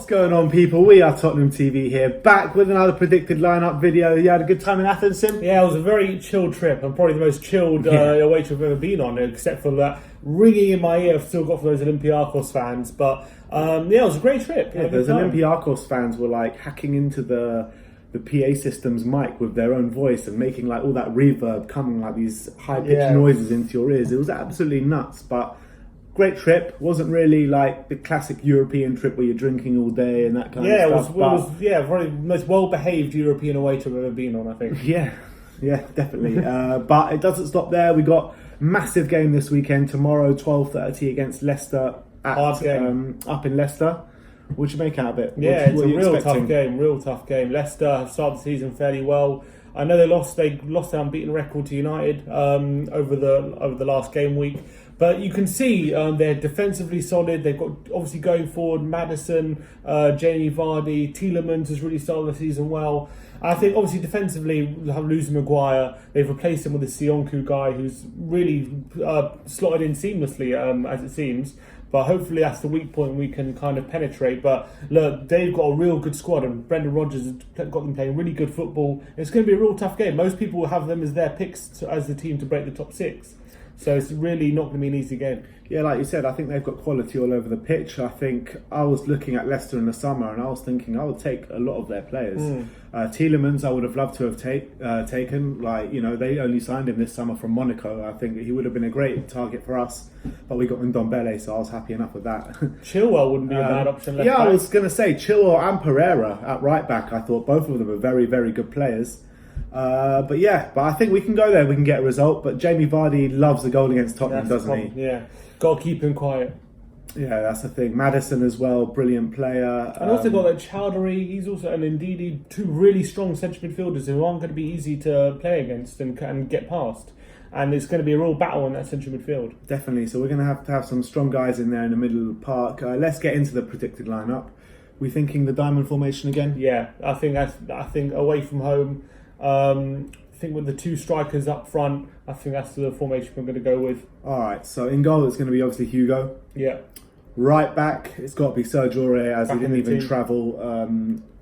What's going on, people? We are Tottenham TV here, back with another predicted lineup video. You had a good time in Athens, Sim? Yeah, it was a very chilled trip. I'm probably the most chilled away trip I've ever been on, except for that ringing in my ear I've still got for those Olympiacos fans. But yeah, it was a great trip. Yeah, those Olympiacos fans were like hacking into the PA system's mic with their own voice and making like all that reverb coming like these high-pitched noises into your ears. It was absolutely nuts, but great trip. Wasn't really like the classic European trip where you're drinking all day and that kind of stuff. It was probably the most well-behaved European away trip I've ever been on, I think. Yeah, definitely. But it doesn't stop there. We got massive game this weekend. Tomorrow, 12:30 against Leicester Hard game. Up in Leicester. What do you make out of it? Yeah, it's a real tough game. Leicester have started the season fairly well. I know they lost their unbeaten record to United over the last game week. But you can see they're defensively solid. They've got obviously going forward Maddison, Jamie Vardy, Tielemans has really started the season well. I think obviously defensively they have losing Maguire. They've replaced him with the Sionku guy who's really slotted in seamlessly as it seems. But hopefully that's the weak point we can kind of penetrate. But look, they've got a real good squad and Brendan Rodgers has got them playing really good football. It's going to be a real tough game. Most people will have them as their picks as the team to break the top six. So it's really not going to be an easy game. Yeah, like you said, I think they've got quality all over the pitch. I think I was looking at Leicester in the summer and I was thinking I would take a lot of their players. Tielemans I would have loved to have taken. Like, you know, they only signed him this summer from Monaco. I think he would have been a great target for us. But we got Ndombele, so I was happy enough with that. Chilwell wouldn't be a bad option left back. I was going to say Chilwell and Pereira at right back. I thought both of them are very, very good players. But I think we can go there. We can get a result. But Jamie Vardy loves a goal against Tottenham, doesn't he? Yeah, got to keep him quiet. Yeah, that's the thing. Maddison as well, brilliant player. And also got that Chowdhury. He's also an Ndidi, two really strong central midfielders who aren't going to be easy to play against and get past. And it's going to be a real battle in that central midfield. Definitely. So we're going to have some strong guys in there in the middle of the park. Let's get into the predicted lineup. We thinking the diamond formation again? Yeah, I think away from home. I think with the two strikers up front, I think that's the formation we're going to go with. All right, so in goal it's going to be obviously Hugo. Yeah. Right back, it's got to be Sergio Aurier as he didn't even travel.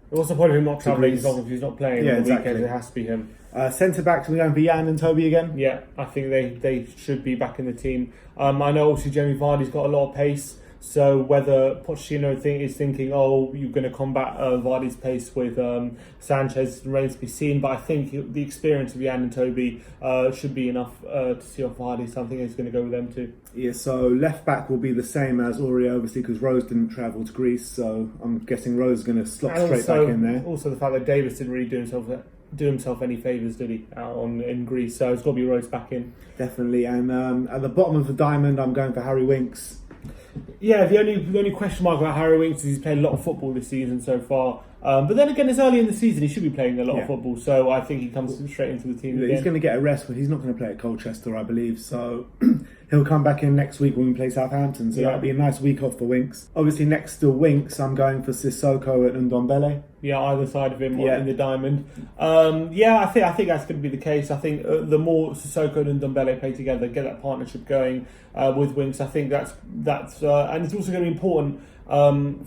What's the point of him not travelling as long as he's not playing on the weekends? It has to be him. Centre backs, we're going for Jan and Toby again? Yeah, I think they should be back in the team. I know obviously Jamie Vardy's got a lot of pace. So whether Pochettino is thinking, oh, you're going to combat Vardy's pace with Sanchez remains to be seen. But I think the experience of Jan and Toby should be enough to see off Vardy. So I think he's going to go with them too. Yeah, so left back will be the same as Aurier, obviously, because Rose didn't travel to Greece. So I'm guessing Rose is going to slot straight back in there. Also the fact that Davis didn't really do himself any favours, did he, in Greece? So it's got to be Rose back in. Definitely. And at the bottom of the diamond, I'm going for Harry Winks. Yeah, the only question mark about Harry Winks is he's played a lot of football this season so far. But then again, it's early in the season. He should be playing a lot of football. So I think he comes straight into the team again. He's going to get a rest, but he's not going to play at Colchester, I believe. So he'll come back in next week when we play Southampton. So that'll be a nice week off for Winks. Obviously, next to Winks, I'm going for Sissoko and Ndombele. Yeah, either side of him in the diamond. I think that's going to be the case. I think the more Sissoko and Ndombele play together, get that partnership going with Winks. I think that's and it's also going to be important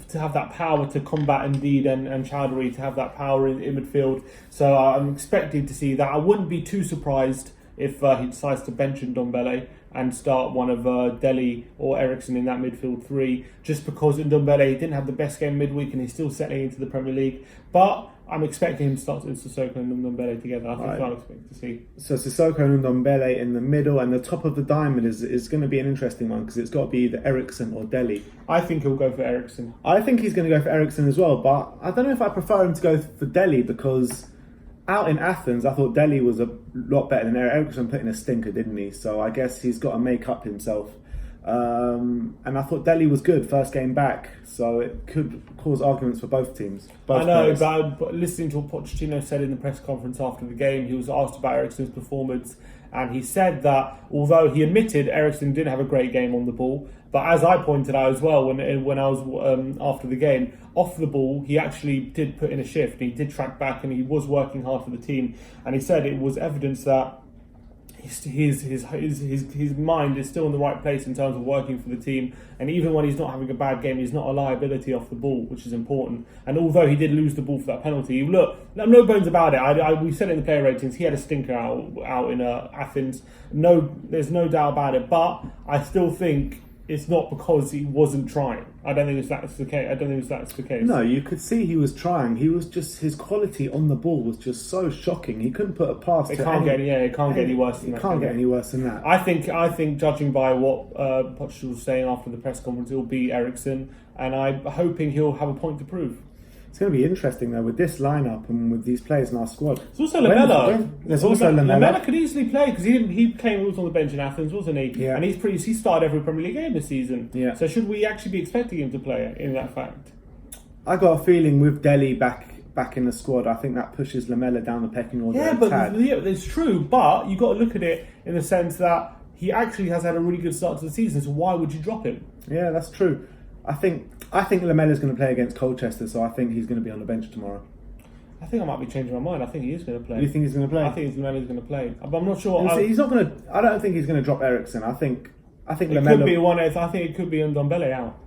to have that power to combat Indeed and Chowdhury, to have that power in midfield. So I'm expecting to see that. I wouldn't be too surprised if he decides to bench Ndombele and start one of Dele or Ericsson in that midfield three, just because Ndombele didn't have the best game midweek and he's still settling into the Premier League. But I'm expecting him to start with Sissoko and Ndombele together. I think I'll expect to see. So Sissoko and Ndombele in the middle, and the top of the diamond is going to be an interesting one because it's got to be either Ericsson or Dele. I think he'll go for Ericsson. I think he's going to go for Ericsson as well, but I don't know if I prefer him to go for Dele because out in Athens, I thought Dele was a lot better than Ericsson. Put in a stinker, didn't he? So I guess he's got to make up himself. And I thought Dele was good first game back, so it could cause arguments for both teams. I know, but listening to what Pochettino said in the press conference after the game, he was asked about Ericsson's performance, and he said that although he admitted Ericsson didn't have a great game on the ball, but as I pointed out as well when I was after the game, off the ball he actually did put in a shift. He did track back and he was working hard for the team, and he said it was evidence that his mind is still in the right place in terms of working for the team, and even when he's not having a bad game, he's not a liability off the ball, which is important. And although he did lose the ball for that penalty, look, no bones about it. We said it in the player ratings, he had a stinker out in Athens. No, there's no doubt about it. But I still think it's not because he wasn't trying. I don't think that's the case. No, you could see he was trying. He was just, his quality on the ball was just so shocking. He couldn't put a pass. It can't get any worse than that. It can't get any worse than that. I think judging by what Poch was saying after the press conference, it'll be Eriksen, and I'm hoping he'll have a point to prove. It's going to be interesting though with this lineup and with these players in our squad. There's also Lamela. There's also Lamela. Lamela could easily play because he came and was on the bench in Athens, wasn't he? Yeah. And he started every Premier League game this season. Yeah. So should we actually be expecting him to play in that fact? I got a feeling with Delhi back in the squad, I think that pushes Lamela down the pecking order. Yeah, but it's true. But you got to look at it in the sense that he actually has had a really good start to the season. So why would you drop him? Yeah, that's true. I think Lamela's going to play against Colchester, so I think he's going to be on the bench tomorrow. I think I might be changing my mind. I think he is going to play. You think he's going to play? I think Lamela's going to play, but I'm not sure. He's not going to. I don't think he's going to drop Eriksen. I think it Lamela could be one. I think it could be Ndombele out.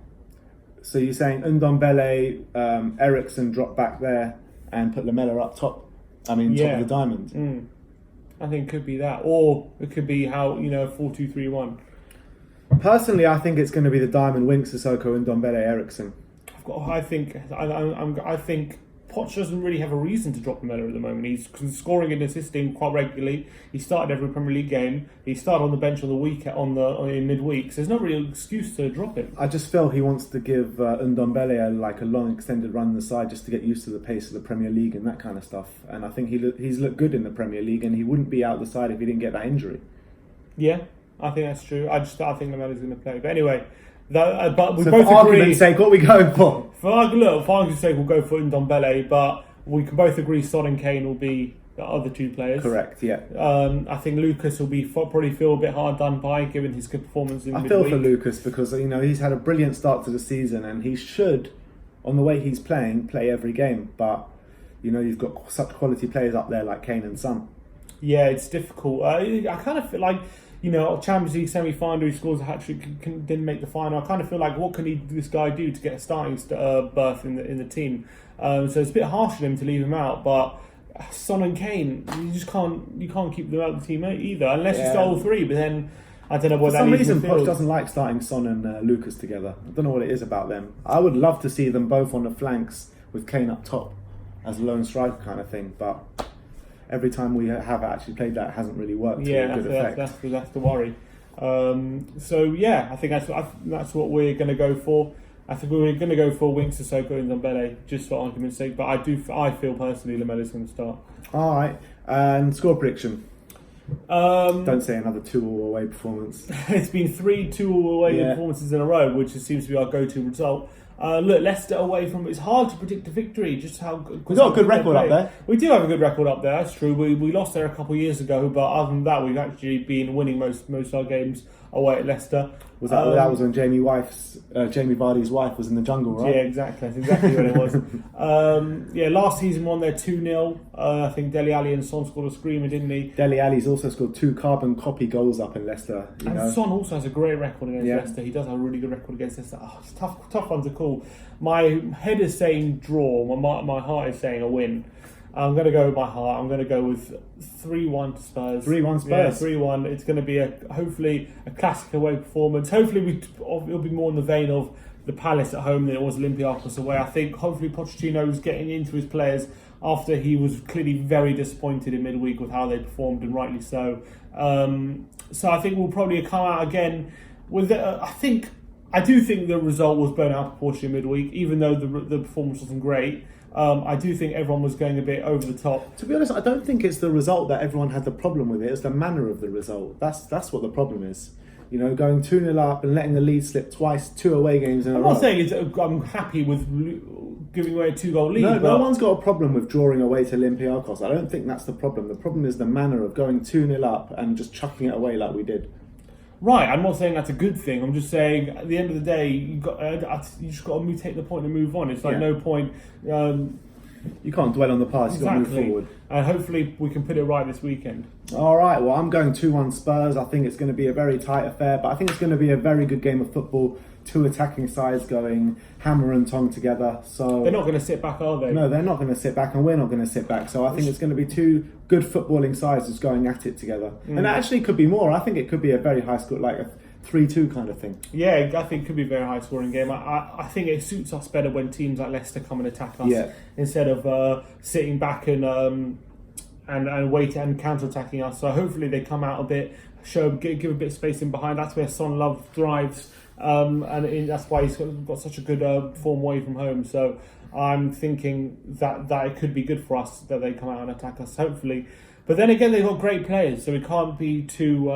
So you're saying Ndombele, Eriksen drop back there and put Lamela up top? Top of the diamond. I think it could be that, or it could be how 4-2-3-1. Personally, I think it's going to be the diamond: Winks, Sissoko, and Ndombele, Eriksen. I think Poch doesn't really have a reason to drop Lamela at the moment. He's scoring and assisting quite regularly. He started every Premier League game. He started on the bench on the week in midweek. So there's not really an excuse to drop him. I just feel he wants to give Ndombele a long extended run on the side just to get used to the pace of the Premier League and that kind of stuff. And I think he's looked good in the Premier League, and he wouldn't be out the side if he didn't get that injury. Yeah, I think that's true. I think Lamela's going to play. But anyway. But we so both for argument's sake, what are we going for? For argument's sake, we'll go for Ndombele, but we can both agree Son and Kane will be the other two players. Correct, yeah. I think Lucas will probably feel a bit hard done by, given his good performance in midweek. I feel for Lucas because he's had a brilliant start to the season, and he should, on the way he's playing, play every game. But you've got such quality players up there like Kane and Son. Yeah, it's difficult. I kind of feel like. Champions League semi-final, he scores a hat-trick, didn't make the final. I kind of feel like, what can this guy do to get a starting berth in the team? So it's a bit harsh for him to leave him out. But Son and Kane, you can't keep them out of the team either, unless you start all three. But then I don't know what that means. For some reason, Poch doesn't like starting Son and Lucas together. I don't know what it is about them. I would love to see them both on the flanks with Kane up top as a lone striker kind of thing, but. Every time we have actually played that, it hasn't really worked to a good effect. That's the worry. I think that's what we're going to go for. I think we're going to go for Winks, Sissoko, and Ndombele, just for argument's sake. But I feel personally Lamela's going to start. All right, and score prediction. Don't say another 2-2 away performance. It's been 3-2 away performances in a row, which seems to be our go-to result. Leicester away from it's hard to predict a victory. Just how we've got a good record up there. We do have a good record up there. That's true. We lost there a couple of years ago, but other than that, we've actually been winning most of our games away at Leicester. That was when Jamie Vardy's wife was in the jungle, right? Yeah, exactly. That's exactly what it was. Last season won there 2-0. I think Dele Alli and Son scored a screamer, didn't he? Dele Alli's also scored 2 carbon copy goals up in Leicester. Son also has a great record against Leicester. He does have a really good record against Leicester. It's tough one to call. My head is saying draw. My heart is saying a win. I'm going to go with my heart. I'm going to go with 3-1 to Spurs. 3-1 Spurs? Yeah, 3-1. It's going to be hopefully a classic away performance. Hopefully it'll be more in the vein of the Palace at home than it was Olympiacos away. I think hopefully Pochettino is getting into his players after he was clearly very disappointed in midweek with how they performed, and rightly so. So I think we'll probably come out again with I do think the result was blown out of proportion midweek, even though the performance wasn't great. I do think everyone was going a bit over the top. To be honest, I don't think it's the result that everyone had the problem with it. It's the manner of the result. That's what the problem is. Going 2-0 up and letting the lead slip twice, 2 away games in a row. I'm not saying I'm happy with giving away a 2-goal lead. No one's got a problem with drawing away to Olympiacos. I don't think that's the problem. The problem is the manner of going 2-0 up and just chucking it away like we did. Right, I'm not saying that's a good thing. I'm just saying at the end of the day, you just got to take the point and move on. It's like no point. you can't dwell on the past. You've got to move forward. And hopefully we can put it right this weekend. All right, well, I'm going 2-1 Spurs. I think it's going to be a very tight affair, but I think it's going to be a very good game of football. Two attacking sides going hammer and tong together. So they're not going to sit back, are they? No, they're not going to sit back, and we're not going to sit back. So I think it's going to be two good footballing sides just going at it together. And it actually could be more. I think it could be a very high score, like a 3-2 kind of thing. Yeah, I think it could be a very high scoring game. I think it suits us better when teams like Leicester come and attack us instead of sitting back and wait and counter attacking us. So hopefully they come out a bit, give a bit of space in behind. That's where Son Love thrives, and that's why he's got such a good form away from home. So I'm thinking that it could be good for us that they come out and attack us, hopefully. But then again, they've got great players, so we can't be too.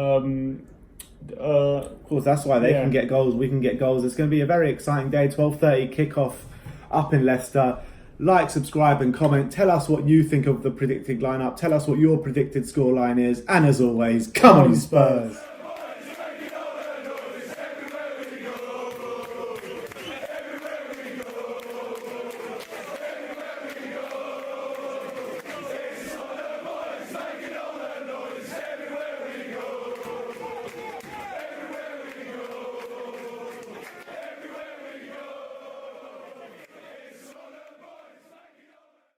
Of course, that's why they can get goals. We can get goals. It's going to be a very exciting day. 12:30 kickoff up in Leicester. Like, subscribe, and comment. Tell us what you think of the predicted lineup. Tell us what your predicted scoreline is. And as always, come on, Spurs!